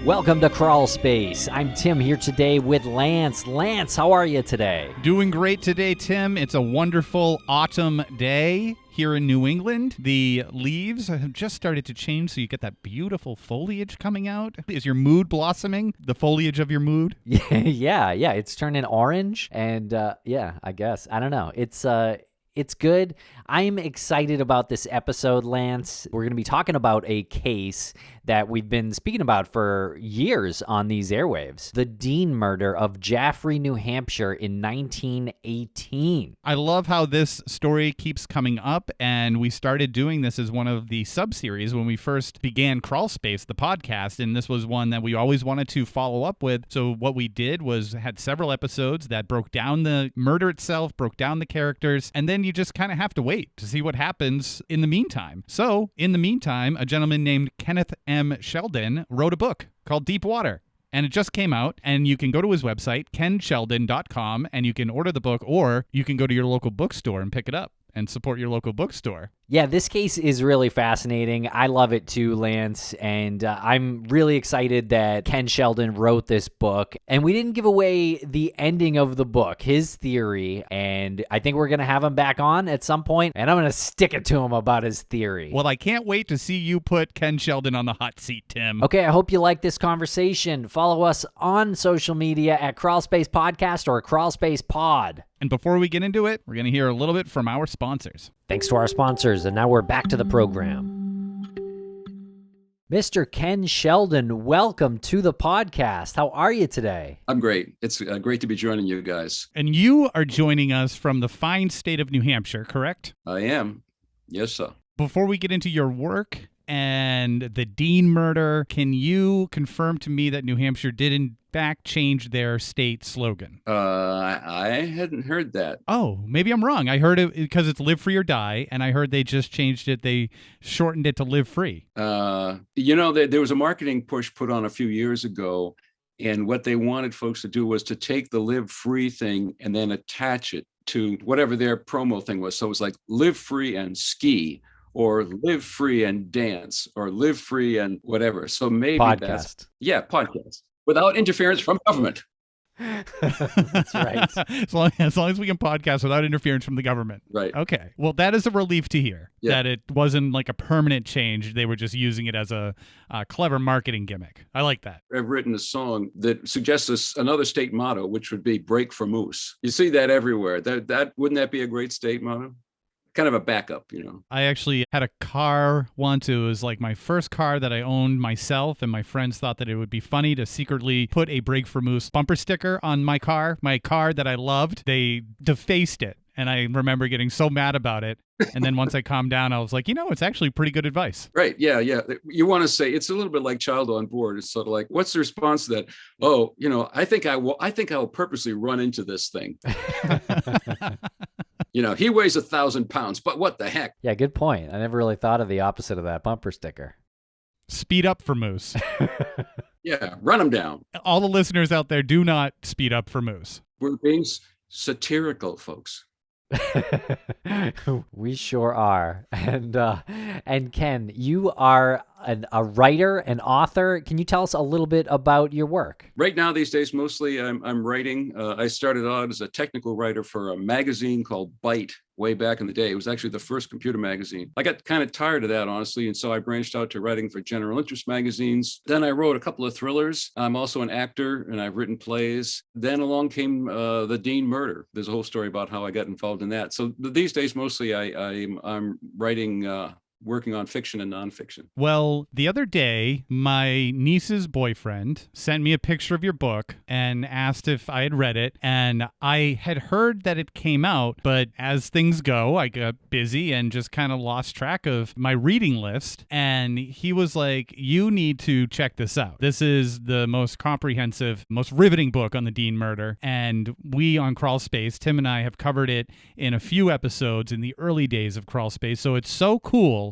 Welcome to Crawlspace. I'm Tim here today with Lance. Lance, how are you today? Doing great today, Tim. It's a wonderful autumn day here in New England. The leaves have just started to change, so you get that beautiful foliage coming out. Is your mood blossoming? The foliage of your mood? Yeah. It's turning orange, and I guess. I don't know. It's good. I'm excited about this episode, Lance. We're going to be talking about a case that we've been speaking about for years on these airwaves. The Dean murder of Jaffrey, New Hampshire in 1918. I love how this story keeps coming up, and we started doing this as one of the sub-series when we first began Crawlspace, the podcast, and this was one that we always wanted to follow up with. So what we did was had several episodes that broke down the murder itself, broke down the characters, and then you just kind of have to wait to see what happens in the meantime. So, in the meantime, a gentleman named Kenneth Sheldon wrote a book called Deep Water. And it just came out, and you can go to his website, kensheldon.com, and you can order the book, or you can go to your local bookstore and pick it up and support your local bookstore. Yeah, this case is really fascinating. I love it too, Lance, and I'm really excited that Ken Sheldon wrote this book. And we didn't give away the ending of the book, his theory, and I think we're going to have him back on at some point, and I'm going to stick it to him about his theory. Well, I can't wait to see you put Ken Sheldon on the hot seat, Tim. Okay, I hope you like this conversation. Follow us on social media at Crawlspace Podcast or Crawlspace Pod. And before we get into it, we're going to hear a little bit from our sponsors. Thanks to our sponsors, and now we're back to the program. Mr. Ken Sheldon, welcome to the podcast. How are you today? I'm great. It's great to be joining you guys. And you are joining us from the fine state of New Hampshire, correct? I am. Yes, sir. Before we get into your work and the Dean murder, can you confirm to me that New Hampshire did in fact change their state slogan? I hadn't heard that. Oh, maybe I'm wrong. I heard it because it's live free or die, and I heard they just changed it. They shortened it to live free. There was a marketing push put on a few years ago, and what they wanted folks to do was to take the live free thing and then attach it to whatever their promo thing was. So it was like live free and ski, or live free and dance, or live free and whatever. So maybe podcast. Podcast. Without interference from government. That's right. as long as we can podcast without interference from the government. Right. Okay. Well, that is a relief to hear, that it wasn't like a permanent change. They were just using it as a clever marketing gimmick. I like that. I've written a song that suggests another state motto, which would be break for moose. You see that everywhere. That wouldn't that be a great state motto? Kind of a backup, I actually had a car once. It was like my first car that I owned myself, and my friends thought that it would be funny to secretly put a Break for Moose bumper sticker on my car that I loved. They defaced it, and I remember getting so mad about it. And then once I calmed down, I was like, it's actually pretty good advice. Right. Yeah. You want to say it's a little bit like Child on Board. It's sort of like, what's the response to that? Oh, I think I will purposely run into this thing. He weighs 1,000 pounds, but what the heck? Yeah, good point. I never really thought of the opposite of that bumper sticker. Speed up for moose. Yeah, run them down. All the listeners out there, do not speed up for moose. We're being satirical, folks. We sure are. And Ken, you are a writer, an author. Can you tell us a little bit about your work? Right now, these days, mostly I'm writing. I started out as a technical writer for a magazine called Byte way back in the day. It was actually the first computer magazine. I got kind of tired of that, honestly, and so I branched out to writing for general interest magazines. Then I wrote a couple of thrillers. I'm also an actor, and I've written plays. Then along came the Dean murder. There's a whole story about how I got involved in that. So these days, mostly I'm writing working on fiction and nonfiction. Well, the other day, my niece's boyfriend sent me a picture of your book and asked if I had read it. And I had heard that it came out, but as things go, I got busy and just kind of lost track of my reading list. And he was like, you need to check this out. This is the most comprehensive, most riveting book on the Dean murder. And we on Crawlspace, Tim and I have covered it in a few episodes in the early days of Crawlspace. So it's so cool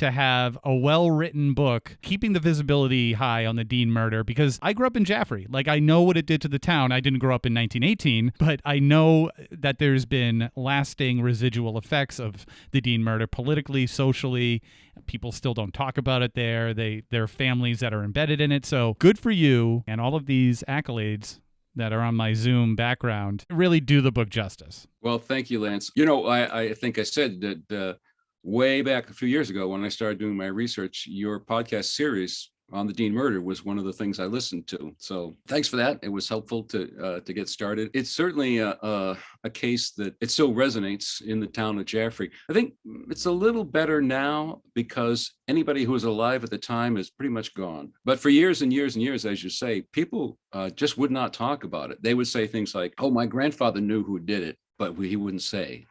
to have a well-written book keeping the visibility high on the Dean murder, because I grew up in Jaffrey. Like, I know what it did to the town. I didn't grow up in 1918, but I know that there's been lasting residual effects of the Dean murder politically, socially. People still don't talk about it there. There are families that are embedded in it. So good for you, and all of these accolades that are on my Zoom background really do the book justice. Well, thank you, Lance. I think I said that way back a few years ago when I started doing my research, your podcast series on the Dean murder was one of the things I listened to. So thanks for that. It was helpful to get started. It's certainly a case that it still resonates in the town of Jaffrey. I think it's a little better now because anybody who was alive at the time is pretty much gone. But for years and years and years, as you say, people just would not talk about it. They would say things like, "Oh, my grandfather knew who did it," but he wouldn't say,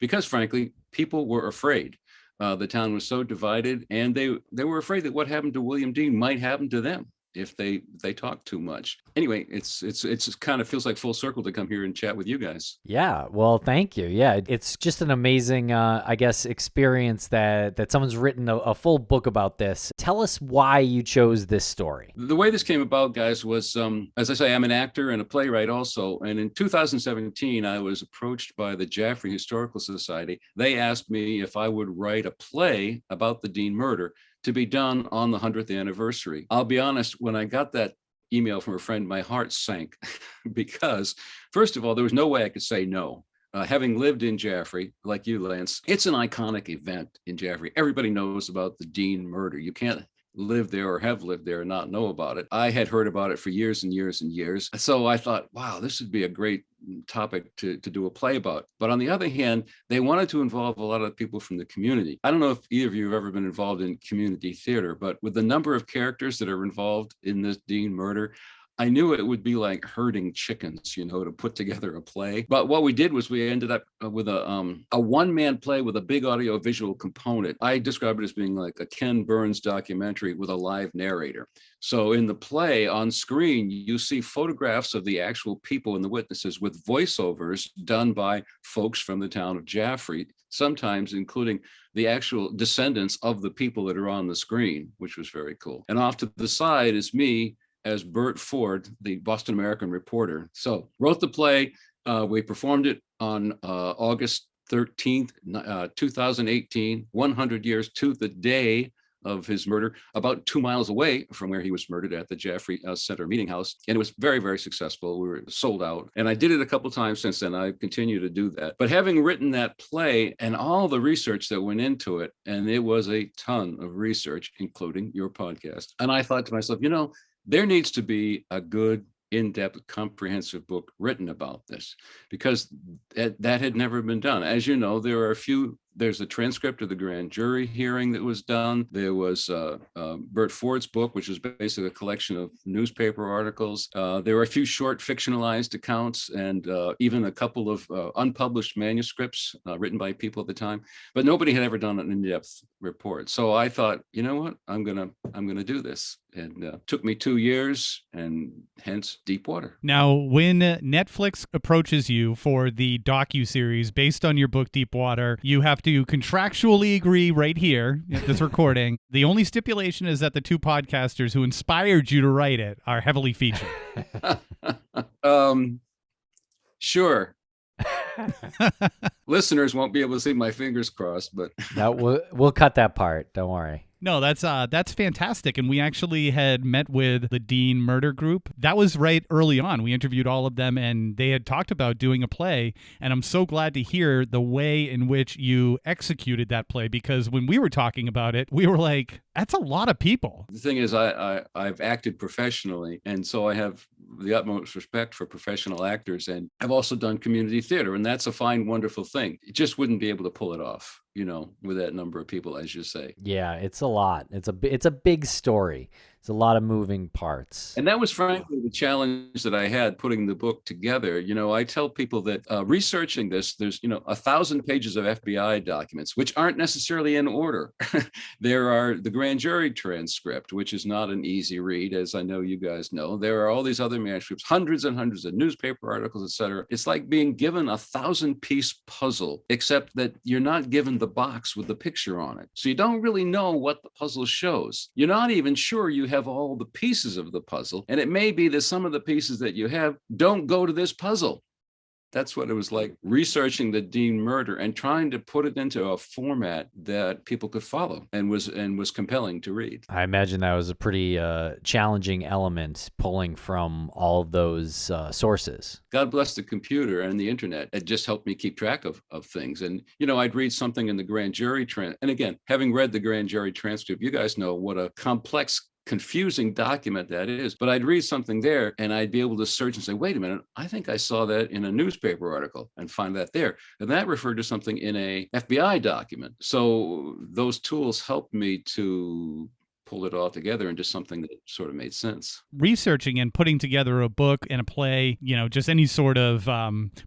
because frankly, people were afraid. The town was so divided, and they were afraid that what happened to William Dean might happen to them if they talk too much. Anyway, it's kind of feels like full circle to come here and chat with you guys. Yeah, well, thank you. Yeah, it's just an amazing, I guess, experience that someone's written a full book about this. Tell us why you chose this story. The way this came about, guys, was, as I say, I'm an actor and a playwright also. And in 2017, I was approached by the Jaffrey Historical Society. They asked me if I would write a play about the Dean murder to be done on the 100th anniversary. I'll be honest, when I got that email from a friend, my heart sank because, first of all, there was no way I could say no. Having lived in Jaffrey, like you, Lance, it's an iconic event in Jaffrey. Everybody knows about the Dean murder. You can't live there or have lived there and not know about it. I had heard about it for years and years and years. So I thought, wow, this would be a great topic to do a play about. But on the other hand, they wanted to involve a lot of people from the community. I don't know if either of you have ever been involved in community theater, but with the number of characters that are involved in this Dean murder, I knew it would be like herding chickens, to put together a play. But what we did was we ended up with a one-man play with a big audio-visual component. I describe it as being like a Ken Burns documentary with a live narrator. So in the play on screen, you see photographs of the actual people and the witnesses with voiceovers done by folks from the town of Jaffrey, sometimes including the actual descendants of the people that are on the screen, which was very cool. And off to the side is me as Bert Ford, the Boston American reporter. So wrote the play. We performed it on August 13th, 2018, 100 years to the day of his murder, about 2 miles away from where he was murdered at the Jaffrey Center Meeting House. And it was very, very successful. We were sold out. And I did it a couple times since then. I continue to do that. But having written that play and all the research that went into it, and it was a ton of research, including your podcast. And I thought to myself, there needs to be a good, in-depth, comprehensive book written about this, because that had never been done. As you know, there's a transcript of the grand jury hearing that was done. There was Bert Ford's book, which was basically a collection of newspaper articles. There were a few short fictionalized accounts and even a couple of unpublished manuscripts written by people at the time, but nobody had ever done an in-depth report. So I thought, you know what, I'm gonna do this. And took me 2 years, and hence Deepwater. Now, when Netflix approaches you for the docuseries based on your book Deepwater, you have to contractually agree right here at this recording. The only stipulation is that the two podcasters who inspired you to write it are heavily featured. Sure. Listeners won't be able to see my fingers crossed, but No, we'll cut that part. Don't worry. No, that's fantastic. And we actually had met with the Dean Murder Group. That was right early on. We interviewed all of them, and they had talked about doing a play. And I'm so glad to hear the way in which you executed that play, because when we were talking about it, we were like, that's a lot of people. The thing is, I've acted professionally, and so I have the utmost respect for professional actors. And I've also done community theater, and that's a fine, wonderful thing. You just wouldn't be able to pull it off, with that number of people, as you say. Yeah, it's a lot. It's a big story. It's a lot of moving parts. And that was frankly the challenge that I had putting the book together. I tell people that researching this, there's 1,000 pages of FBI documents, which aren't necessarily in order. There are the grand jury transcript, which is not an easy read, as I know you guys know. There are all these other manuscripts, hundreds and hundreds of newspaper articles, etc. It's like being given 1,000-piece puzzle, except that you're not given the box with the picture on it. So you don't really know what the puzzle shows. You're not even sure you have all the pieces of the puzzle. And it may be that some of the pieces that you have don't go to this puzzle. That's what it was like, researching the Dean murder and trying to put it into a format that people could follow and was compelling to read. I imagine that was a pretty challenging element, pulling from all of those sources. God bless the computer and the internet. It just helped me keep track of things. And, I'd read something in the grand jury and again, having read the grand jury transcript, you guys know what a complex, confusing document that is. But I'd read something there and I'd be able to search and say, wait a minute, I think I saw that in a newspaper article, and find that there. And that referred to something in a FBI document. So those tools helped me to pull it all together into something that sort of made sense. Researching and putting together a book and a play, just any sort of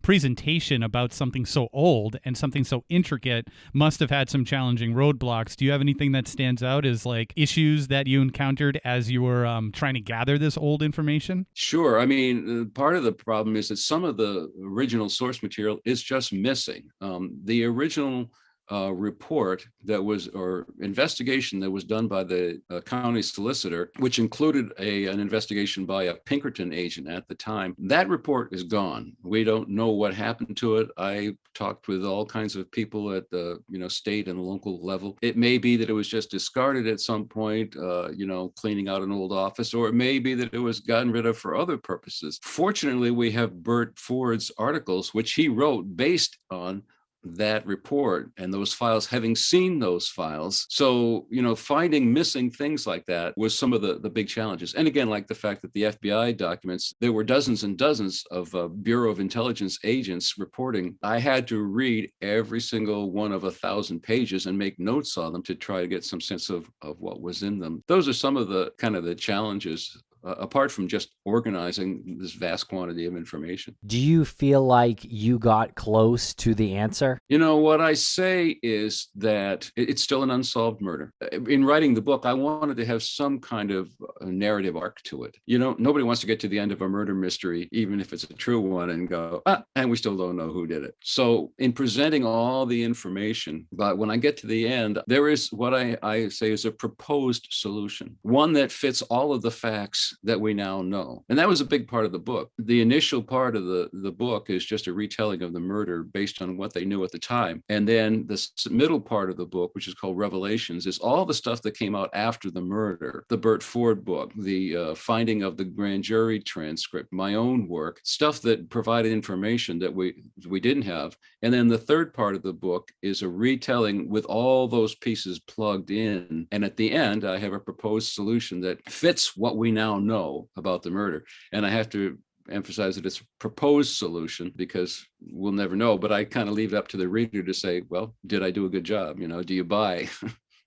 presentation about something so old and something so intricate must have had some challenging roadblocks. Do you have anything that stands out as like issues that you encountered as you were trying to gather this old information? Sure. I mean, part of the problem is that some of the original source material is just missing. The original report or investigation that was done by the county solicitor, which included an investigation by a Pinkerton agent at the time, that report is gone. We don't know what happened to it. I talked with all kinds of people at the state and local level. It may be that it was just discarded at some point, cleaning out an old office, or it may be that it was gotten rid of for other purposes. Fortunately, we have Bert Ford's articles, which he wrote based on that report and those files, having seen those files. So, finding missing things like that was some of the big challenges. And again, like the fact that the FBI documents, there were dozens and dozens of Bureau of Intelligence agents reporting. I had to read every single one of 1,000 pages and make notes on them to try to get some sense of what was in them. Those are some of the kind of the challenges apart from just organizing this vast quantity of information. Do you feel like you got close to the answer? What I say is that it's still an unsolved murder. In writing the book, I wanted to have some kind of a narrative arc to it. Nobody wants to get to the end of a murder mystery, even if it's a true one, and go, and we still don't know who did it. So in presenting all the information, but when I get to the end, there is what I say is a proposed solution, one that fits all of the facts that we now know. And that was a big part of the book. The initial part of the book is just a retelling of the murder based on what they knew at the time. And then the middle part of the book, which is called Revelations, is all the stuff that came out after the murder. The Bert Ford book, the finding of the grand jury transcript, my own work, stuff that provided information that we didn't have. And then the third part of the book is a retelling with all those pieces plugged in. And at the end, I have a proposed solution that fits what we now know about the murder. And I have to emphasize that it's a proposed solution because we'll never know, but I kind of leave it up to the reader to say, well, did I do a good job? Do you buy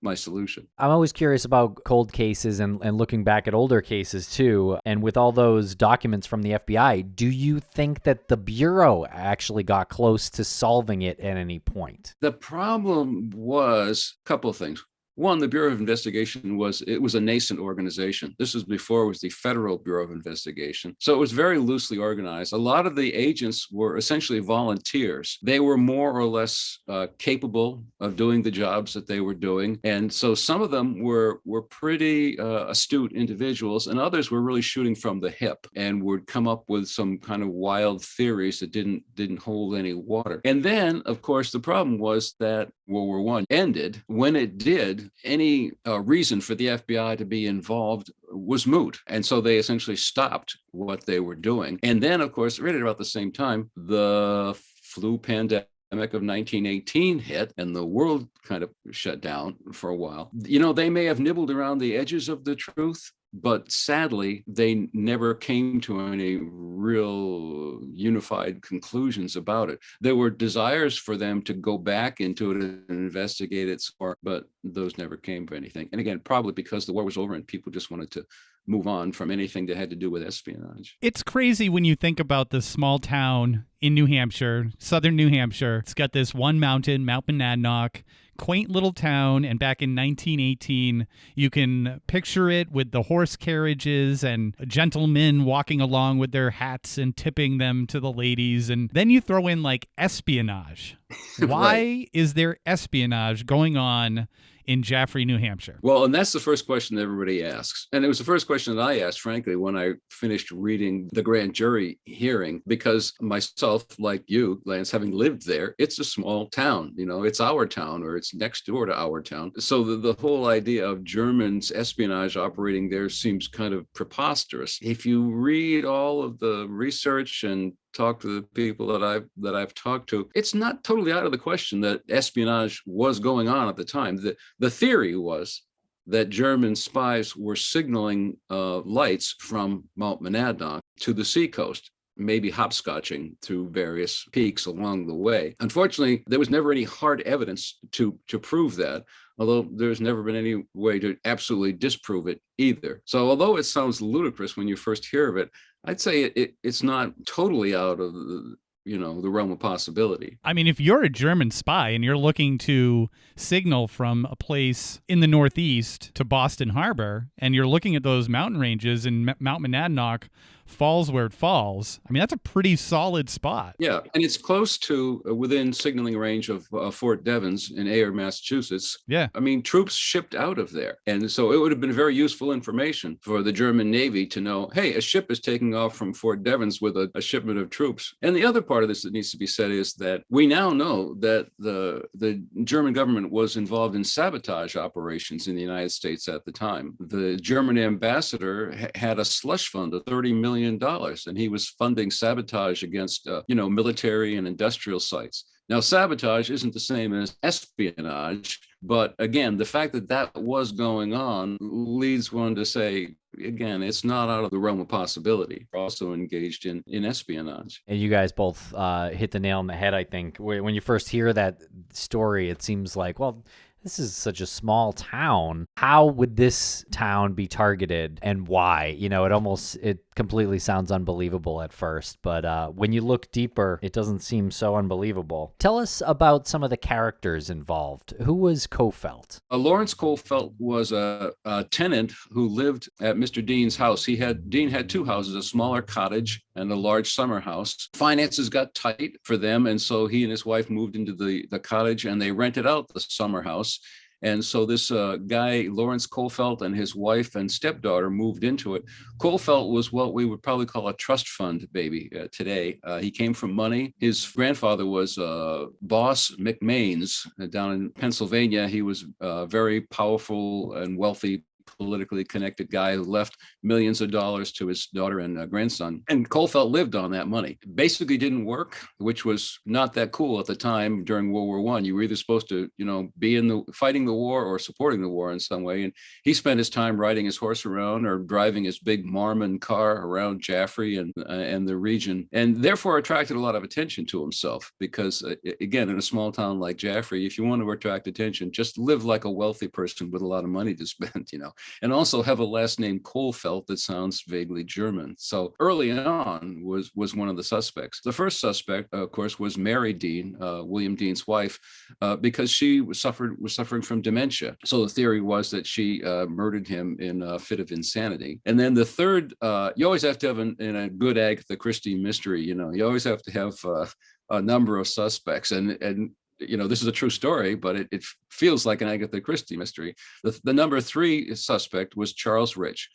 my solution? I'm always curious about cold cases and looking back at older cases too. And with all those documents from the FBI, do you think that the Bureau actually got close to solving it at any point? The problem was a couple of things. One, the Bureau of Investigation was a nascent organization. This was before it was the Federal Bureau of Investigation. So it was very loosely organized. A lot of the agents were essentially volunteers. They were more or less capable of doing the jobs that they were doing. And so some of them were pretty astute individuals, and others were really shooting from the hip and would come up with some kind of wild theories that didn't hold any water. And then, of course, the problem was that World War I ended. When it did, any reason for the FBI to be involved was moot. And so they essentially stopped what they were doing. And then, of course, right at about the same time, the flu pandemic of 1918 hit and the world kind of shut down for a while. They may have nibbled around the edges of the truth, but sadly, they never came to any real unified conclusions about it. There were desires for them to go back into it and investigate it, but those never came to anything. And again, probably because the war was over and people just wanted to move on from anything that had to do with espionage. It's crazy when you think about this small town in New Hampshire, southern New Hampshire. It's got this one mountain, Mount Monadnock, quaint little town, and back in 1918, you can picture it with the horse carriages and gentlemen walking along with their hats and tipping them to the ladies, and then you throw in like espionage. Why is there espionage going on in Jaffrey, New Hampshire? Well, and that's the first question that everybody asks. And it was the first question that I asked, frankly, when I finished reading the grand jury hearing, because myself, like you, Lance, having lived there, it's a small town, it's our town, or it's next door to our town. So the whole idea of Germans espionage operating there seems kind of preposterous. If you read all of the research and talk to the people that I've talked to, it's not totally out of the question that espionage was going on at the time. The theory was that German spies were signaling lights from Mount Monadnock to the seacoast, maybe hopscotching through various peaks along the way. Unfortunately, there was never any hard evidence to prove that, although there's never been any way to absolutely disprove it either. So although it sounds ludicrous when you first hear of it, I'd say it's not totally out of the realm of possibility. I mean, if you're a German spy and you're looking to signal from a place in the Northeast to Boston Harbor, and you're looking at those mountain ranges and Mount Monadnock falls where it falls, I mean, that's a pretty solid spot. Yeah, and it's close to within signaling range of Fort Devens in Ayer, Massachusetts. Yeah. I mean, troops shipped out of there. And so it would have been very useful information for the German Navy to know, hey, a ship is taking off from Fort Devens with a shipment of troops. And the other part of this that needs to be said is that we now know that the German government was involved in sabotage operations in the United States at the time. The German ambassador had a slush fund of $30 million, and he was funding sabotage against, military and industrial sites. Now, sabotage isn't the same as espionage, but again, the fact that that was going on leads one to say, again, it's not out of the realm of possibility. We're also engaged in espionage. And you guys both hit the nail on the head, I think. When you first hear that story, it seems like, well, this is such a small town. How would this town be targeted and why? It completely sounds unbelievable at first, but when you look deeper, it doesn't seem so unbelievable. Tell us about some of the characters involved. Who was Kohfeldt? Lawrence Kohfeldt was a tenant who lived at Mr. Dean's house. Dean had two houses, a smaller cottage and a large summer house. Finances got tight for them, and so he and his wife moved into the cottage, and they rented out the summer house. And so this guy, Lawrence Kohfeldt, and his wife and stepdaughter moved into it. Kohfeldt was what we would probably call a trust fund baby today. He came from money. His grandfather was Boss McMains down in Pennsylvania. He was a very powerful and wealthy, politically connected guy who left millions of dollars to his daughter and grandson. And Kohfeldt lived on that money. Basically didn't work, which was not that cool at the time during World War I. You were either supposed to, be fighting the war or supporting the war in some way. And he spent his time riding his horse around or driving his big Marmon car around Jaffrey and the region, and therefore attracted a lot of attention to himself because, again, in a small town like Jaffrey, if you want to attract attention, just live like a wealthy person with a lot of money to spend, and also have a last name Kohfeldt that sounds vaguely German. So early on was one of the suspects. The first suspect, of course, was Mary Dean, William Dean's wife, because she was suffering from dementia. So the theory was that she murdered him in a fit of insanity. And then the third, you always have to have in a good Agatha Christie mystery, you always have to have a number of suspects. And this is a true story, but it feels like an Agatha Christie mystery. The number 3 suspect was Charles Rich,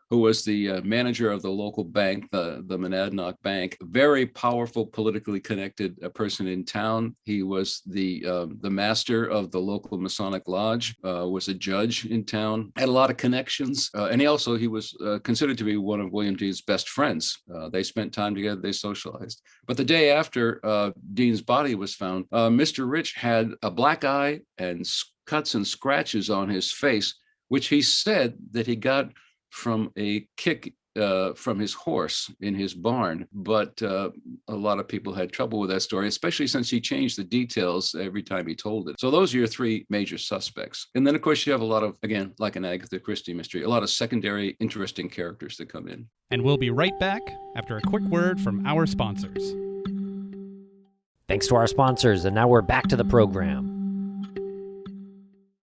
who was the manager of the local bank, the Monadnock Bank, very powerful, politically connected person in town. He was the master of the local Masonic Lodge, was a judge in town, had a lot of connections. And he was considered to be one of William Dean's best friends. They spent time together, they socialized. But the day after Dean's body was found, Mr. Rich had a black eye and cuts and scratches on his face, which he said that he got from a kick from his horse in his barn. But a lot of people had trouble with that story, especially since he changed the details every time he told it. So those are your 3 major suspects. And then, of course, you have a lot of, again, like an Agatha Christie mystery, a lot of secondary interesting characters that come in. And we'll be right back after a quick word from our sponsors. Thanks to our sponsors, and now we're back to the program.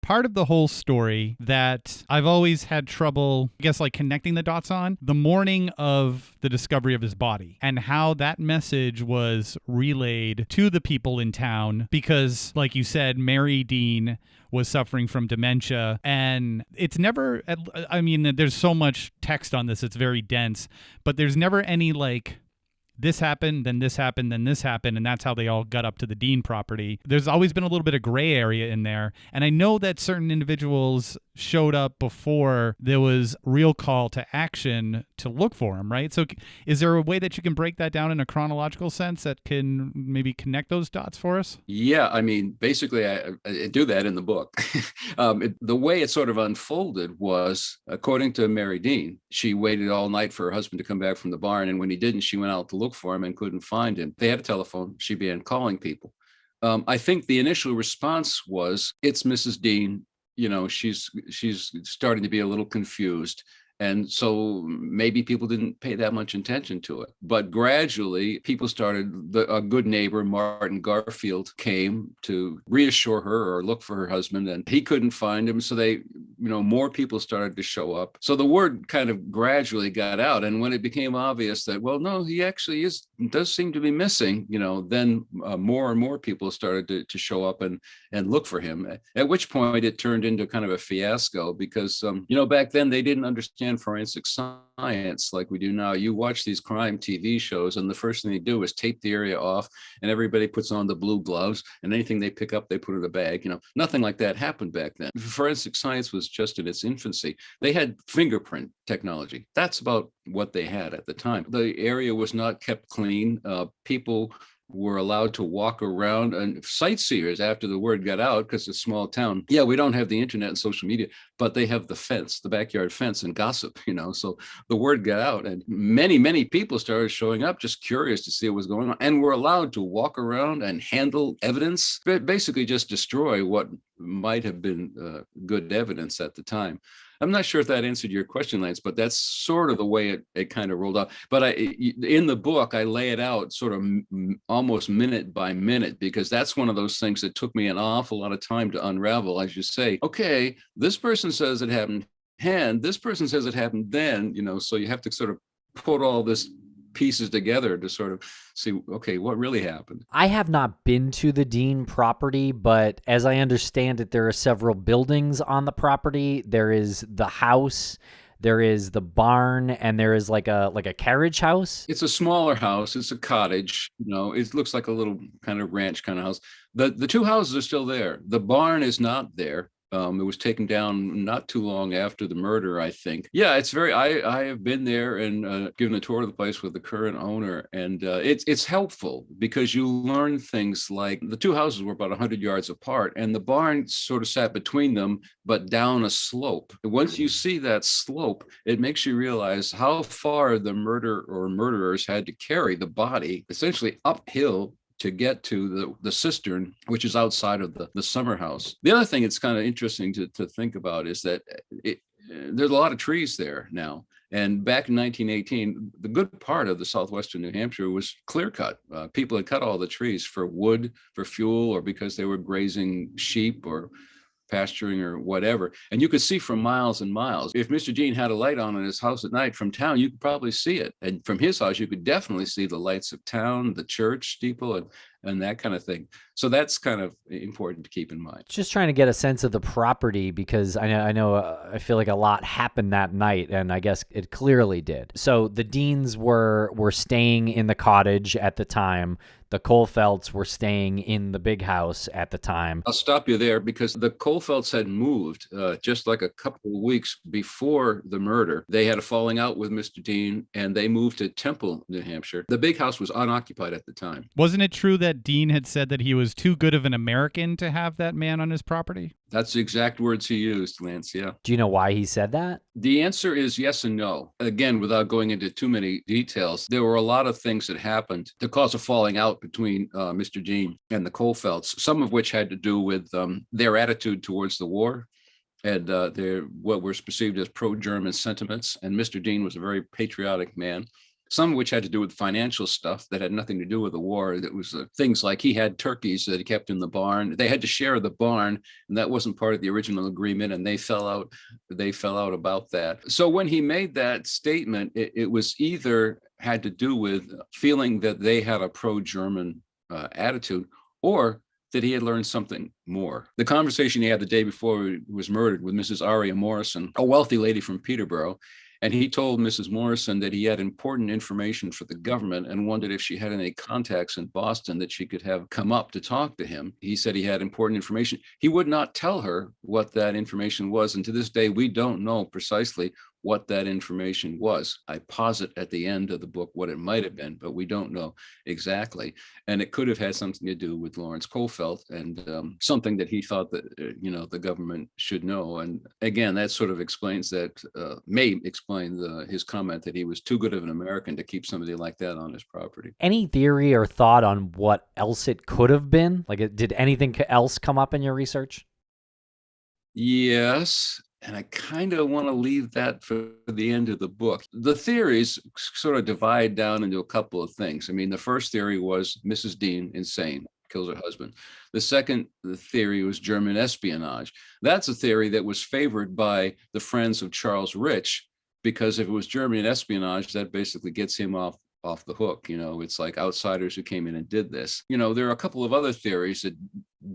part of the whole story that I've always had trouble, I guess, like connecting the dots on, the morning of the discovery of his body and how that message was relayed to the people in town because, like you said, Mary Dean was suffering from dementia. And it's never, I mean, there's so much text on this, it's very dense, but there's never any like, this happened, then this happened, then this happened, and that's how they all got up to the Dean property. There's always been a little bit of gray area in there. And I know that certain individuals showed up before there was real call to action to look for him, right? So is there a way that you can break that down in a chronological sense that can maybe connect those dots for us? Yeah, I mean, basically, I do that in the book. The way it sort of unfolded was, according to Mary Dean, she waited all night for her husband to come back from the barn. And when he didn't, she went out to look for him and couldn't find him. They had a telephone. She began calling people. I think the initial response was, it's Mrs. Dean. You know, she's starting to be a little confused. And so maybe people didn't pay that much attention to it. But gradually, people started, a good neighbor, Martin Garfield, came to reassure her or look for her husband, and he couldn't find him. So more people started to show up. So the word kind of gradually got out. And when it became obvious that, well, no, he actually does seem to be missing, then more and more people started to show up and look for him. At which point it turned into kind of a fiasco because, back then they didn't understand forensic science like we do now. You watch these crime TV shows and the first thing they do is tape the area off and everybody puts on the blue gloves and anything they pick up, they put in a bag. Nothing like that happened back then. Forensic science was just in its infancy. They had fingerprint technology. That's about what they had at the time. The area was not kept clean. People were allowed to walk around, and sightseers, after the word got out, because it's a small town. Yeah, we don't have the internet and social media, but they have the fence, the backyard fence, and gossip, so the word got out and many people started showing up just curious to see what was going on, and were allowed to walk around and handle evidence, but basically just destroy what might have been good evidence at the time. I'm not sure if that answered your question, Lance, but that's sort of the way it kind of rolled out. But in the book, I lay it out sort of almost minute by minute, because that's one of those things that took me an awful lot of time to unravel. As you say, okay, this person says it happened, and this person says it happened then, so you have to sort of put all this pieces together to sort of see, okay, what really happened. I have not been to the Dean property, but as I understand it, there are several buildings on the property. There is the house, there is the barn, and there is like a carriage house. It's a smaller house. It's a cottage. It looks like a little kind of ranch kind of house. The two houses are still there. The barn is not there. It was taken down not too long after the murder, I think. Yeah, it's I have been there and given a tour of the place with the current owner, and it's helpful because you learn things like the two houses were about 100 yards apart, and the barn sort of sat between them, but down a slope. Once you see that slope, it makes you realize how far the murderer or murderers had to carry the body, essentially uphill, to get to the cistern, which is outside of the summer house. The other thing it's kind of interesting to think about is that there's a lot of trees there now. And back in 1918, the good part of the southwestern New Hampshire was clear cut. People had cut all the trees for wood, for fuel, or because they were grazing sheep or pasturing or whatever. And you could see for miles and miles. If Mr. Dean had a light on in his house at night from town, you could probably see it. And from his house, you could definitely see the lights of town, the church steeple, and that kind of thing. So that's kind of important to keep in mind. Just trying to get a sense of the property, because I feel like a lot happened that night, and I guess it clearly did. So the Deans were staying in the cottage at the time. The Kohlfeldts were staying in the big house at the time. I'll stop you there because the Kohlfeldts had moved just like a couple of weeks before the murder. They had a falling out with Mr. Dean, and they moved to Temple, New Hampshire. The big house was unoccupied at the time. Wasn't it true that Dean had said that he was too good of an American to have that man on his property? That's the exact words he used, Lance, yeah. Do you know why he said that? The answer is yes and no. Again, without going into too many details, there were a lot of things that happened to cause a falling out between Mr. Dean and the Kohlfeldts, some of which had to do with their attitude towards the war and their what were perceived as pro-German sentiments. And Mr. Dean was a very patriotic man. some of which had to do with financial stuff that had nothing to do with the war. That was things like he had turkeys that he kept in the barn. They had to share the barn, and that wasn't part of the original agreement, and they fell out about that. So when he made that statement, it was either had to do with feeling that they had a pro-German attitude, or that he had learned something more. The conversation he had the day before he was murdered with Mrs. Aria Morrison, a wealthy lady from Peterborough, and he told Mrs. Morrison that he had important information for the government and wondered if she had any contacts in Boston that she could have come up to talk to him. He said he had important information. He would not tell her what that information was. And to this day, we don't know precisely what that information was. I posit at the end of the book what it might have been, but we don't know exactly. And it could have had something to do with Lawrence Kohlfeldt and something that he thought that, the government should know. And again, that sort of explains that, may explain his comment that he was too good of an American to keep somebody like that on his property. Any theory or thought on what else it could have been? Like, did anything else come up in your research? Yes. And I kind of want to leave that for the end of the book. The theories sort of divide down into a couple of things. I mean, the first theory was Mrs. Dean, insane, kills her husband. The second theory was German espionage. That's a theory that was favored by the friends of Charles Rich, because if it was German espionage, that basically gets him off the hook. It's like outsiders who came in and did this. There are a couple of other theories that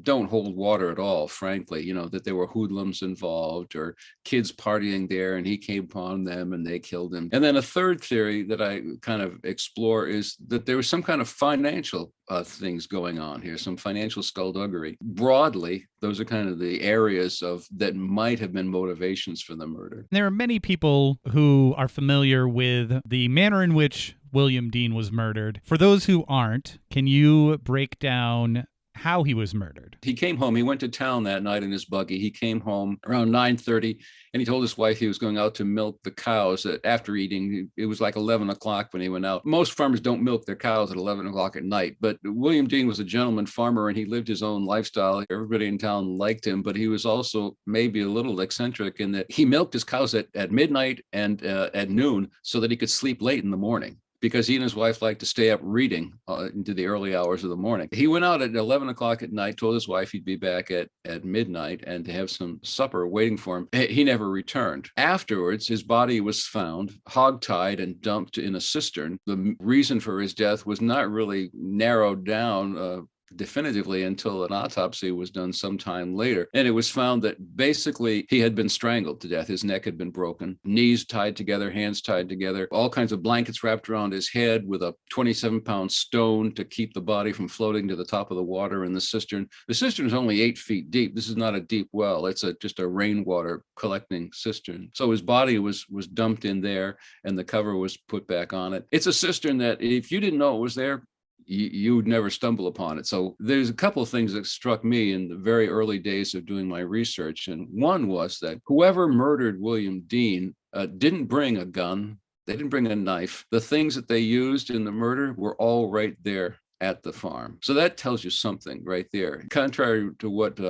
don't hold water at all, frankly, that there were hoodlums involved or kids partying there and he came upon them and they killed him. And then a third theory that I kind of explore is that there was some kind of financial things going on here, some financial skullduggery. Broadly, those are kind of the areas that might have been motivations for the murder. There are many people who are familiar with the manner in which William Dean was murdered. For those who aren't, can you break down how he was murdered? He came home. He went to town that night in his buggy. He came home around 9:30, and he told his wife he was going out to milk the cows after eating. It was like 11 o'clock when he went out. Most farmers don't milk their cows at 11 o'clock at night, but William Dean was a gentleman farmer, and he lived his own lifestyle. Everybody in town liked him, but he was also maybe a little eccentric in that he milked his cows at midnight and at noon so that he could sleep late in the morning, because he and his wife liked to stay up reading into the early hours of the morning. He went out at 11 o'clock at night, told his wife he'd be back at midnight and to have some supper waiting for him. He never returned. Afterwards, his body was found hogtied and dumped in a cistern. The reason for his death was not really narrowed down definitively until an autopsy was done sometime later. And it was found that basically he had been strangled to death. His neck had been broken, knees tied together, hands tied together, all kinds of blankets wrapped around his head with a 27-pound stone to keep the body from floating to the top of the water in the cistern. The cistern is only 8 feet deep. This is not a deep well. It's just a rainwater collecting cistern. So his body was dumped in there and the cover was put back on it. It's a cistern that if you didn't know it was there, you would never stumble upon it. So there's a couple of things that struck me in the very early days of doing my research. And one was that whoever murdered William Dean didn't bring a gun. They didn't bring a knife. The things that they used in the murder were all right there at the farm. So that tells you something right there. Contrary to what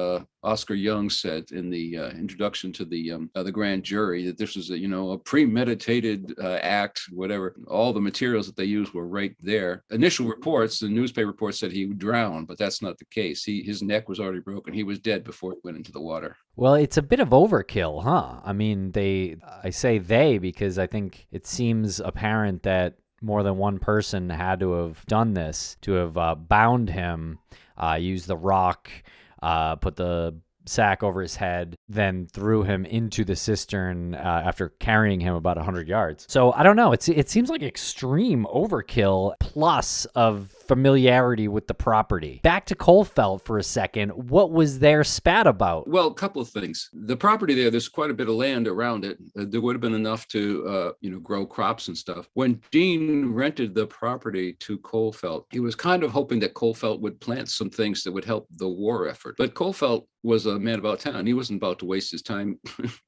Oscar Young said in the introduction to the grand jury, that this was a premeditated act, whatever. All the materials that they used were right there. Initial reports, the newspaper reports said he would drown, but that's not the case. His neck was already broken. He was dead before he went into the water. Well, it's a bit of overkill, huh? I mean, I say they because I think it seems apparent that more than one person had to have done this, to have bound him, used the rock, put the sack over his head, then threw him into the cistern after carrying him about 100 yards. So I don't know. It seems like extreme overkill plus of familiarity with the property. Back to Kohlfeldt for a second. What was their spat about? Well, a couple of things. The property there's quite a bit of land around it. There would have been enough to, grow crops and stuff. When Dean rented the property to Kohlfeldt, he was kind of hoping that Kohlfeldt would plant some things that would help the war effort. But Kohlfeldt was a man about town. He wasn't about to waste his time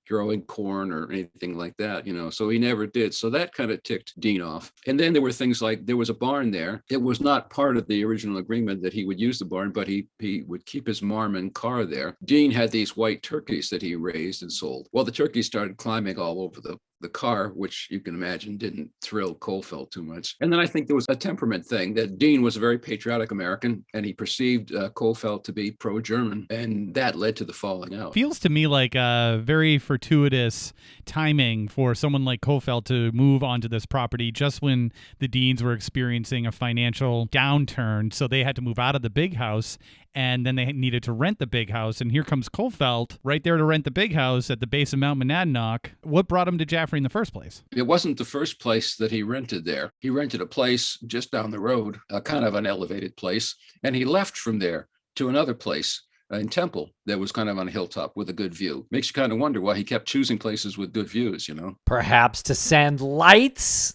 growing corn or anything like that, so he never did. So that kind of ticked Dean off. And then there were things like there was a barn there. It was not part of the original agreement that he would use the barn, but he would keep his Marmon car there. Dean had these white turkeys that he raised and sold. Well, the turkeys started climbing all over the the car, which you can imagine didn't thrill Kohlfeldt too much. And then I think there was a temperament thing that Dean was a very patriotic American, and he perceived Kohlfeldt to be pro-German, and that led to the falling out. Feels to me like a very fortuitous timing for someone like Kohlfeldt to move onto this property just when the Deans were experiencing a financial downturn, so they had to move out of the big house, and then they needed to rent the big house, and here comes Kohlfeldt right there to rent the big house at the base of Mount Monadnock. What brought him to Jaffrey in the first place? It wasn't the first place that he rented there. He rented a place just down the road, kind of an elevated place, and he left from there to another place in Temple that was kind of on a hilltop with a good view. Makes you kind of wonder why he kept choosing places with good views, Perhaps to send lights?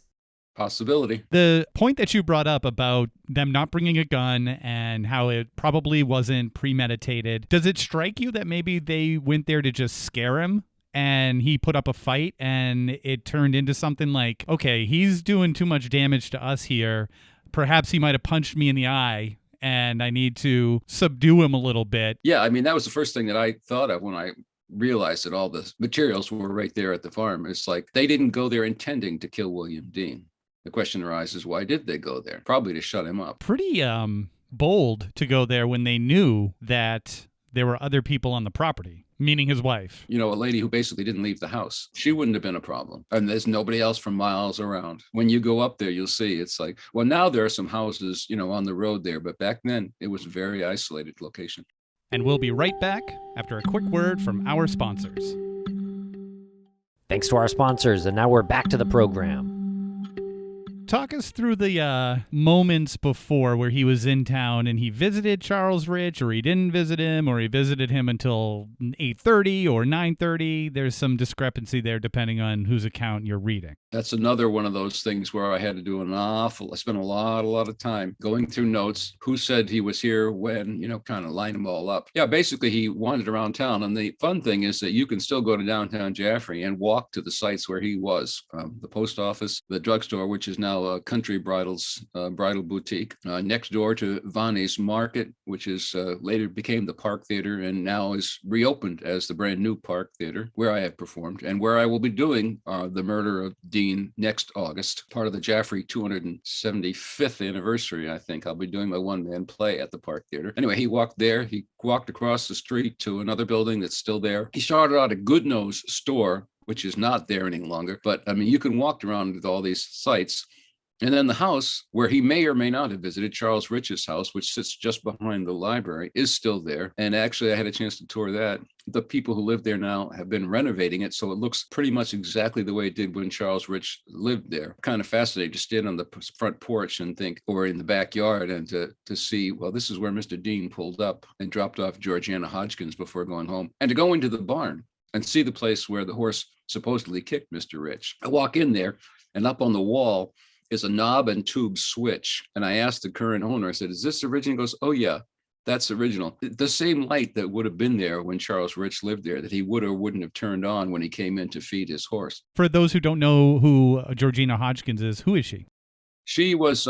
Possibility. The point that you brought up about them not bringing a gun and how it probably wasn't premeditated, does it strike you that maybe they went there to just scare him and he put up a fight and it turned into something like, okay, he's doing too much damage to us here. Perhaps he might have punched me in the eye and I need to subdue him a little bit. Yeah, I mean, that was the first thing that I thought of when I realized that all the materials were right there at the farm. It's like they didn't go there intending to kill William Dean. The question arises, why did they go there? Probably to shut him up. Pretty bold to go there when they knew that there were other people on the property, meaning his wife. A lady who basically didn't leave the house. She wouldn't have been a problem. And there's nobody else for miles around. When you go up there, you'll see it's like, well, now there are some houses, on the road there. But back then, it was a very isolated location. And we'll be right back after a quick word from our sponsors. Thanks to our sponsors, and now we're back to the program. Talk us through the moments before where he was in town and he visited Charles Rich, or he didn't visit him, or he visited him until 8:30 or 9:30. There's some discrepancy there depending on whose account you're reading. That's another one of those things where I had to do I spent a lot of time going through notes, who said he was here when, kind of line them all up. Yeah, basically he wandered around town. And the fun thing is that you can still go to downtown Jaffrey and walk to the sites where he was. The post office, the drugstore, which is now Country Bridal's bridal boutique, next door to Vonnie's Market, which is later became the Park Theater and now is reopened as the brand new Park Theater, where I have performed and where I will be doing The Murder of Dean next August, part of the Jaffrey 275th anniversary. I think I'll be doing my one-man play at the Park Theater. Anyway, he walked there. He walked across the street to another building that's still there. He started out at Goodnose Store, which is not there any longer. But I mean, you can walk around with all these sites. And then the house where he may or may not have visited, Charles Rich's house, which sits just behind the library, is still there. And actually, I had a chance to tour that. The people who live there now have been renovating it, so it looks pretty much exactly the way it did when Charles Rich lived there. Kind of fascinating to stand on the front porch and think, or in the backyard, and to see, well, this is where Mr. Dean pulled up and dropped off Georgiana Hodgkins before going home. And to go into the barn and see the place where the horse supposedly kicked Mr. Rich. I walk in there, and up on the wall is a knob and tube switch. And I asked the current owner, I said, is this original? He goes, oh yeah, that's original. The same light that would have been there when Charles Rich lived there, that he would or wouldn't have turned on when he came in to feed his horse. For those who don't know who Georgina Hodgkins is, who is she? She was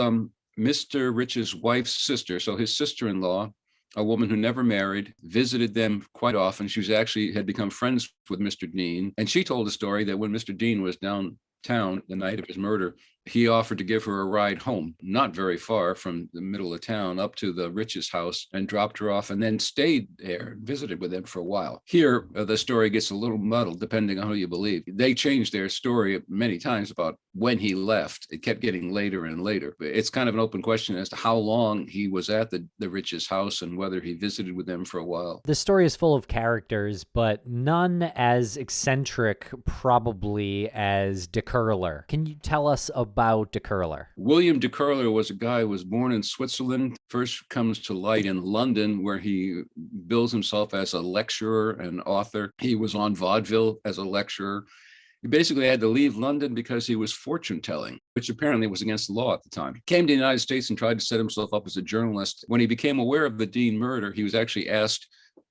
Mr. Rich's wife's sister. So his sister-in-law, a woman who never married, visited them quite often. She was actually had become friends with Mr. Dean. And she told a story that when Mr. Dean was downtown the night of his murder, he offered to give her a ride home, not very far from the middle of town, up to the Rich's house, and dropped her off, and then stayed there and visited with them for a while. Here, the story gets a little muddled, depending on who you believe. They changed their story many times about when he left. It kept getting later and later. It's kind of an open question as to how long he was at the Rich's house and whether he visited with them for a while. The story is full of characters, but none as eccentric, probably, as De Curler. Can you tell us about De Curler? William De Curler was a guy who was born in Switzerland, first comes to light in London, where he bills himself as a lecturer and author. He was on vaudeville as a lecturer. He basically had to leave London because he was fortune telling, which apparently was against the law at the time. He came to the United States and tried to set himself up as a journalist. When he became aware of the Dean murder, he was actually asked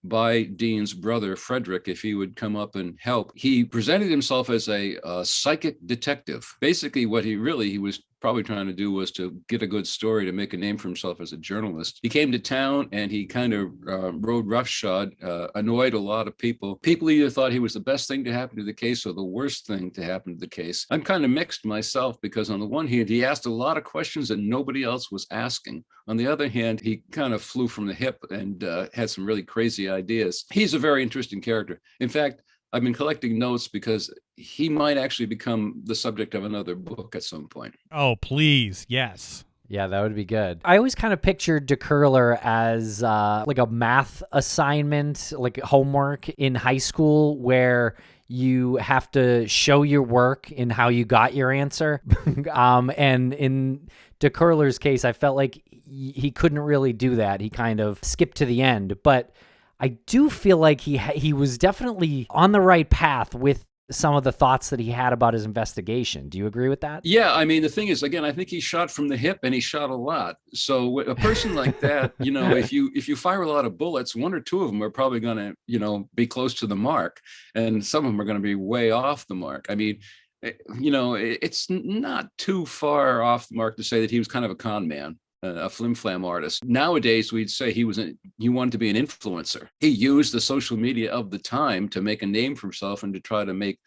by Dean's brother, Frederick, if he would come up and help. He presented himself as a psychic detective. Basically, what he was probably trying to do was to get a good story to make a name for himself as a journalist. He came to town and he kind of rode roughshod, annoyed a lot of people. People either thought he was the best thing to happen to the case or the worst thing to happen to the case. I'm kind of mixed myself, because on the one hand, he asked a lot of questions that nobody else was asking. On the other hand, he kind of flew from the hip and had some really crazy ideas. He's a very interesting character. In fact, I've been collecting notes because he might actually become the subject of another book at some point. Oh, please. Yes. Yeah, that would be good. I always kind of pictured De Curler as like a math assignment, like homework in high school, where you have to show your work in how you got your answer. And in De Curler's case, I felt like he couldn't really do that. He kind of skipped to the end. But I do feel like he was definitely on the right path with some of the thoughts that he had about his investigation. Do you agree with that? Yeah, I mean, the thing is, again, I think he shot from the hip and he shot a lot. So a person like that, if you fire a lot of bullets, one or two of them are probably going to, be close to the mark, and some of them are going to be way off the mark. I mean, it's not too far off the mark to say that he was kind of a con man, a flim-flam artist. Nowadays, we'd say he wanted to be an influencer. He used the social media of the time to make a name for himself and to try to make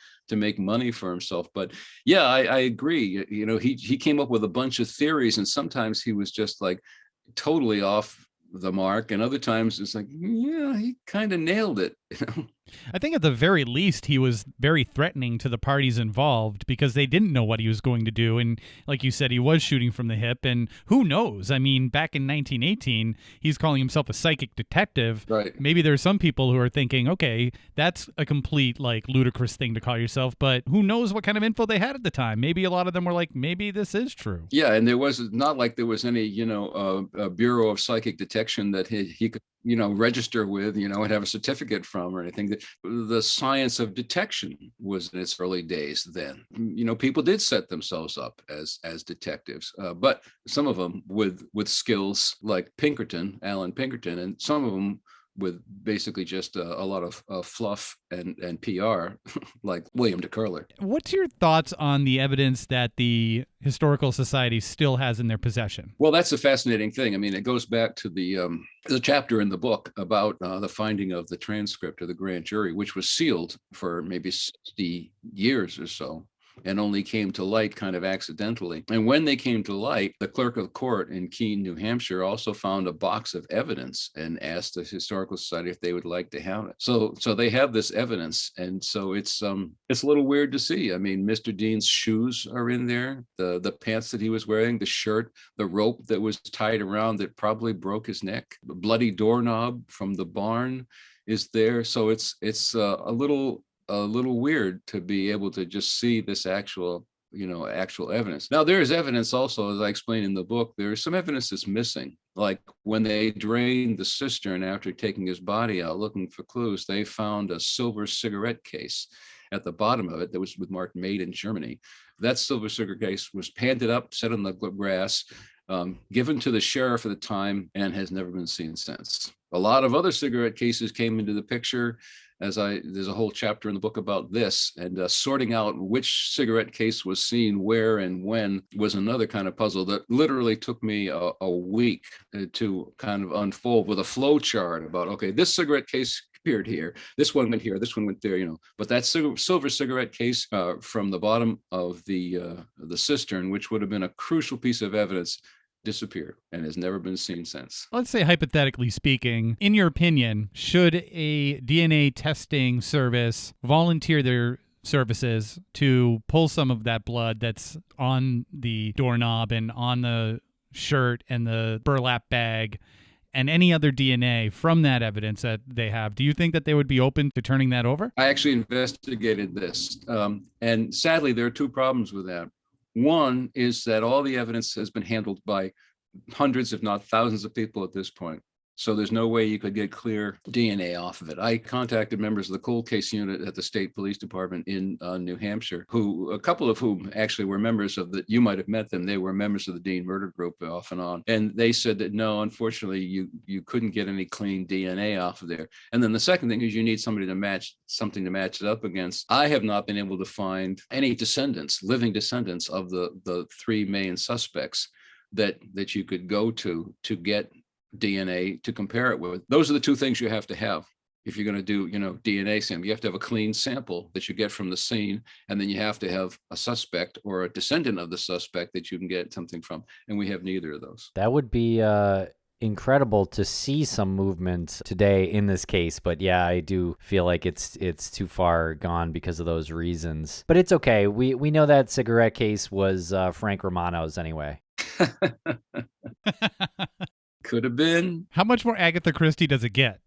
money for himself. But yeah, I agree. He came up with a bunch of theories, and sometimes he was just like totally off the mark, and other times it's like, yeah, he kind of nailed it. I think at the very least, he was very threatening to the parties involved, because they didn't know what he was going to do. And like you said, he was shooting from the hip, and who knows? I mean, back in 1918, he's calling himself a psychic detective. Right. Maybe there's some people who are thinking, okay, that's a complete ludicrous thing to call yourself, but who knows what kind of info they had at the time? Maybe a lot of them were like, maybe this is true. Yeah. And there was not like there was any, a Bureau of Psychic Detection that he could, register with, and have a certificate from or anything. That the science of detection was in its early days then. People did set themselves up as detectives, but some of them with skills like Alan Pinkerton, and some of them with basically just a lot of fluff and PR, like William De Curler. What's your thoughts on the evidence that the Historical Society still has in their possession? Well, that's a fascinating thing. I mean, it goes back to the chapter in the book about the finding of the transcript of the grand jury, which was sealed for maybe 60 years or so, and only came to light kind of accidentally. And when they came to light, the clerk of court in Keene, New Hampshire, also found a box of evidence and asked the Historical Society if they would like to have it. So they have this evidence, and so it's a little weird to see. I mean, Mr. Dean's shoes are in there, the pants that he was wearing, the shirt, the rope that was tied around that probably broke his neck, the bloody doorknob from the barn is there. So it's a little weird to be able to just see this actual evidence. Now, there is evidence also, as I explained in the book, there is some evidence that's missing. Like when they drained the cistern after taking his body out, looking for clues, they found a silver cigarette case at the bottom of it that was marked "Made in Germany." That silver cigarette case was panted up, set on the grass, given to the sheriff at the time, and has never been seen since. A lot of other cigarette cases came into the picture. There's a whole chapter in the book about this, and sorting out which cigarette case was seen where and when was another kind of puzzle that literally took me a week to kind of unfold with a flow chart about, okay, this cigarette case appeared here, this one went here, this one went there, but that silver cigarette case from the bottom of the cistern, which would have been a crucial piece of evidence, disappeared and has never been seen since. Let's say, hypothetically speaking, in your opinion, should a DNA testing service volunteer their services to pull some of that blood that's on the doorknob and on the shirt and the burlap bag and any other DNA from that evidence that they have? Do you think that they would be open to turning that over? I actually investigated this, and sadly, there are two problems with that. One is that all the evidence has been handled by hundreds, if not thousands of people at this point. So there's no way you could get clear DNA off of it. I contacted members of the cold case unit at the state police department in New Hampshire, a couple of whom actually were members of you might have met them. They were members of the Dean murder group off and on. And they said that no, unfortunately, you couldn't get any clean DNA off of there. And then the second thing is you need something to match it up against. I have not been able to find any living descendants of the three main suspects that you could go to get DNA to compare it with. Those are the two things you have to have if you're going to do, DNA sample. You have to have a clean sample that you get from the scene, and then you have to have a suspect or a descendant of the suspect that you can get something from. And we have neither of those. That would be incredible to see some movement today in this case, but yeah, I do feel like it's too far gone because of those reasons. But it's okay. We know that cigarette case was Frank Romano's anyway. Could have been. How much more Agatha Christie does it get?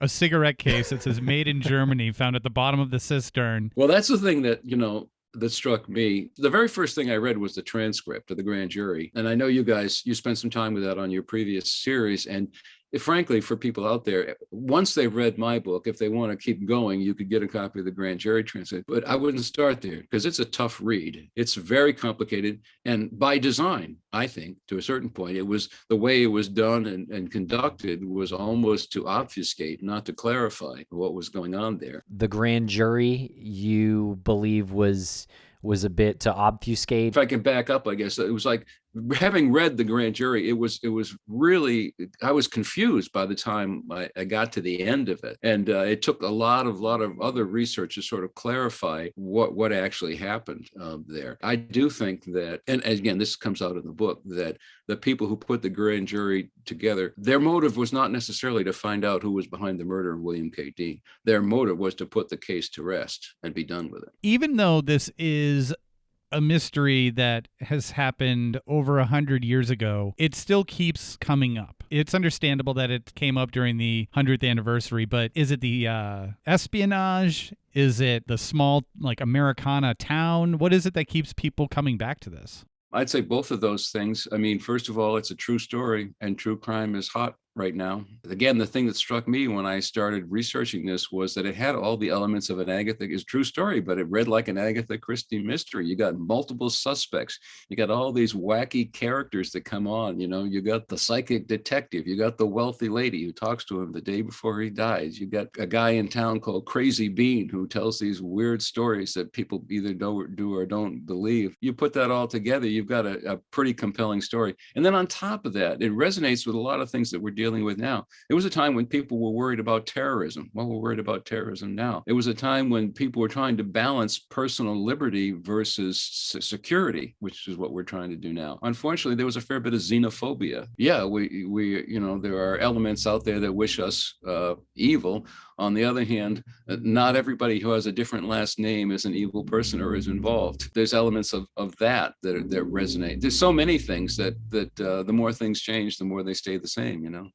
A cigarette case that says made in Germany, found at the bottom of the cistern. Well, that's the thing that, that struck me. The very first thing I read was the transcript of the grand jury. And I know you spent some time with that on your previous series. And frankly, for people out there, once they've read my book, if they want to keep going, you could get a copy of the grand jury transcript. But I wouldn't start there because it's a tough read. It's very complicated. And by design, I think, to a certain point, it was the way it was done and conducted was almost to obfuscate, not to clarify what was going on there. The grand jury, you believe, was a bit to obfuscate? If I can back up, I guess it was like, having read the grand jury, it was really, I was confused by the time I got to the end of it. And it took a lot of other research to sort of clarify what actually happened there. I do think that, and again, this comes out in the book, that the people who put the grand jury together, their motive was not necessarily to find out who was behind the murder of William K. Dean. Their motive was to put the case to rest and be done with it. Even though this is a mystery that has happened over 100 years ago, it still keeps coming up. It's understandable that it came up during the 100th anniversary, but is it the espionage? Is it the small, Americana town? What is it that keeps people coming back to this? I'd say both of those things. I mean, first of all, it's a true story, and true crime is hot right now. Again, the thing that struck me when I started researching this was that it had all the elements of an it's a true story, but it read like an Agatha Christie mystery. You got multiple suspects. You got all these wacky characters that come on. You got the psychic detective. You got the wealthy lady who talks to him the day before he dies. You got a guy in town called Crazy Bean who tells these weird stories that people either do or don't believe. You put that all together, you've got a pretty compelling story. And then on top of that, it resonates with a lot of things that we're dealing with now. It was a time when people were worried about terrorism. Well, we're worried about terrorism now. It was a time when people were trying to balance personal liberty versus security, which is what we're trying to do now. Unfortunately, there was a fair bit of xenophobia. Yeah, we there are elements out there that wish us evil. On the other hand, not everybody who has a different last name is an evil person or is involved. There's elements of that resonate. There's so many things that the more things change, the more they stay the same,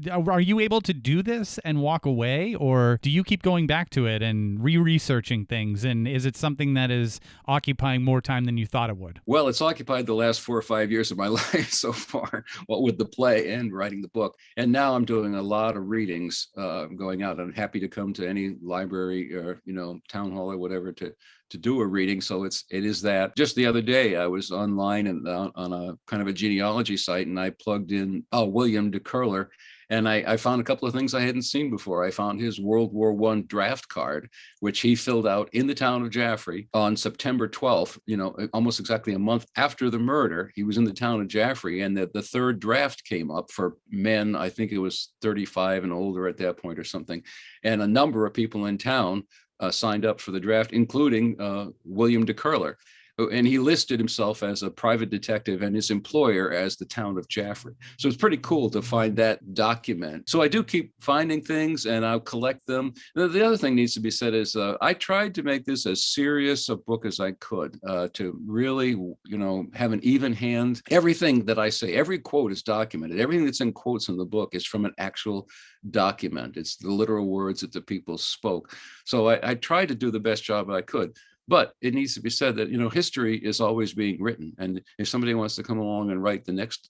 Are you able to do this and walk away, or do you keep going back to it and re-researching things? And is it something that is occupying more time than you thought it would? Well, it's occupied the last 4 or 5 years of my life so far, with the play and writing the book. And now I'm doing a lot of readings, going out. I'm happy to come to any library or town hall or whatever to do a reading. So it is that. Just the other day, I was online and on a kind of a genealogy site, and I plugged in William de Curler, and I found a couple of things I hadn't seen before. I found his World War I draft card, which he filled out in the town of Jaffrey on September 12th, almost exactly a month after the murder. He was in the town of Jaffrey, and the third draft came up for men. I think it was 35 and older at that point or something. And a number of people in town signed up for the draft, including William de Curler. And he listed himself as a private detective and his employer as the town of Jaffrey. So it's pretty cool to find that document. So I do keep finding things and I'll collect them. The other thing needs to be said is I tried to make this as serious a book as I could to really, have an even hand. Everything that I say, every quote is documented. Everything that's in quotes in the book is from an actual document. It's the literal words that the people spoke. So I tried to do the best job I could. But it needs to be said that, history is always being written. And if somebody wants to come along and write the next,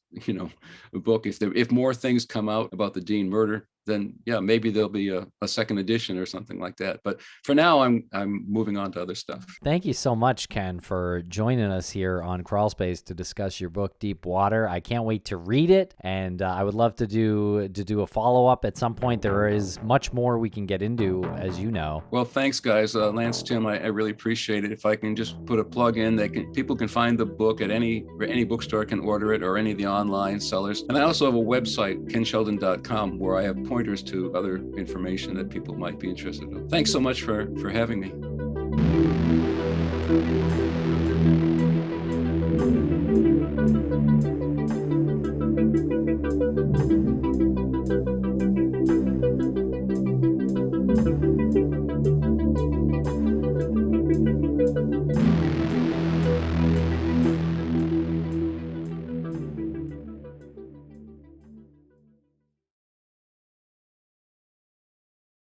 book, if more things come out about the Dean murder, then yeah, maybe there'll be a second edition or something like that. But for now, I'm moving on to other stuff. Thank you so much, Ken, for joining us here on Crawlspace to discuss your book, Deep Water. I can't wait to read it, and I would love to do a follow-up at some point. There is much more we can get into, as you know. Well, thanks, guys. Lance, Tim, I really appreciate it. If I can just put a plug in, people can find the book at any bookstore can order it, or any of the online sellers. And I also have a website, kensheldon.com, where I have pointers to other information that people might be interested in. Thanks so much for having me.